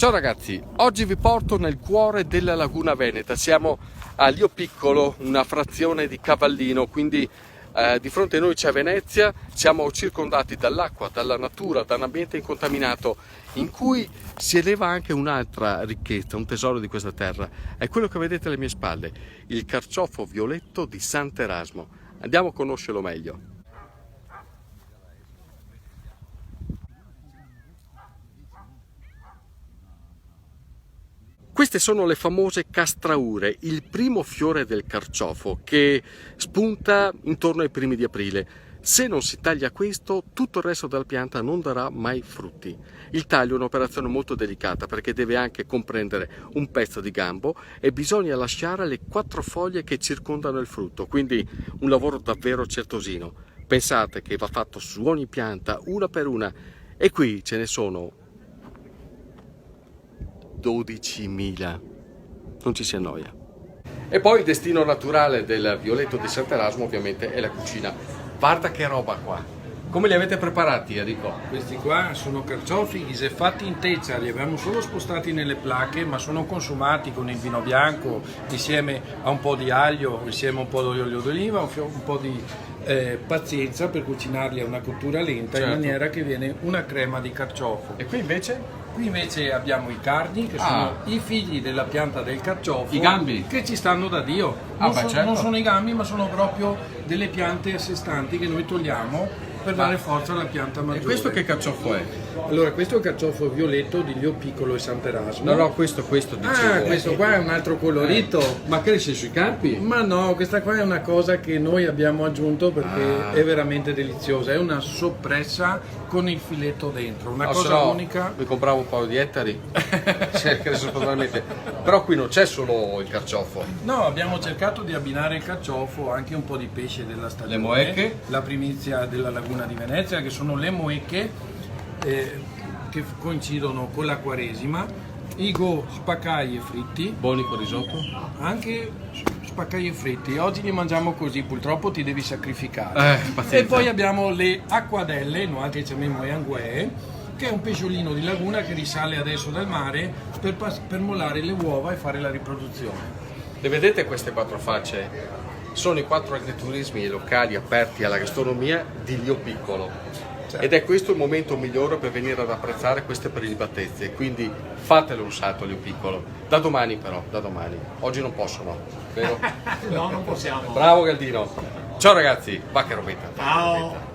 Ciao ragazzi, oggi vi porto nel cuore della Laguna Veneta. Siamo a Lio Piccolo, una frazione di Cavallino, quindi di fronte a noi c'è Venezia. Siamo circondati dall'acqua, dalla natura, da un ambiente incontaminato in cui si eleva anche un'altra ricchezza, un tesoro di questa terra. È quello che vedete alle mie spalle, il carciofo violetto di Sant'Erasmo. Andiamo a conoscerlo meglio. Queste sono le famose castraure, il primo fiore del carciofo che spunta intorno ai primi di aprile. Se non si taglia questo, tutto il resto della pianta non darà mai frutti. Il taglio è un'operazione molto delicata perché deve anche comprendere un pezzo di gambo e bisogna lasciare le 4 foglie che circondano il frutto, quindi un lavoro davvero certosino. Pensate che va fatto su ogni pianta, una per una, e qui ce ne sono 12.000, non ci si annoia. E poi il destino naturale del violetto di Sant'Erasmo ovviamente è la cucina. Guarda che roba qua! Come li avete preparati, Enrico? Questi qua sono carciofi fatti in teccia, li abbiamo solo spostati nelle placche, ma sono consumati con il vino bianco insieme a un po' di aglio, insieme a un po' di olio d'oliva, un po' di pazienza per cucinarli a una cottura lenta, certo, in maniera che viene una crema di carciofo. E qui invece? Qui invece abbiamo i cardi, che sono i figli della pianta del carciofo. I gambi? Che ci stanno da Dio. Certo. Non sono i gambi, ma sono proprio delle piante a sé stanti che noi togliamo per dare forza alla pianta maggiore. E questo che carciofo è? Allora, questo è il carciofo violetto di Lio Piccolo e Sant'Erasmo. No, questo dicevo. Ah, questo qua è un altro colorito. Ma cresce sui campi? Ma no, questa qua è una cosa che noi abbiamo aggiunto perché è veramente deliziosa. È una soppressa con il filetto dentro, una cosa unica. Mi compravo un paio di ettari, cresce totalmente. Però qui non c'è solo il carciofo. No, abbiamo cercato di abbinare il carciofo anche un po' di pesce della stagione. Le moecche? La primizia della Laguna di Venezia, che sono le moecche che coincidono con la Quaresima. Igo spaccai e fritti. Buoni con risotto? Anche spaccai e fritti. Oggi li mangiamo così, purtroppo ti devi sacrificare. Pazienza. E poi abbiamo le acquadelle, noi che chiamiamo anguè, che è un pesciolino di laguna che risale adesso dal mare per molare le uova e fare la riproduzione. Le vedete queste 4 facce? Sono i 4 agriturismi locali aperti alla gastronomia di Lio Piccolo. Certo. Ed è questo il momento migliore per venire ad apprezzare queste prelibatezze, quindi fatelo un salto a Lio Piccolo. Da domani però, da domani. Oggi non possono, vero? No, non possiamo. Bravo Galdino. Ciao ragazzi, va che robetta. Ciao.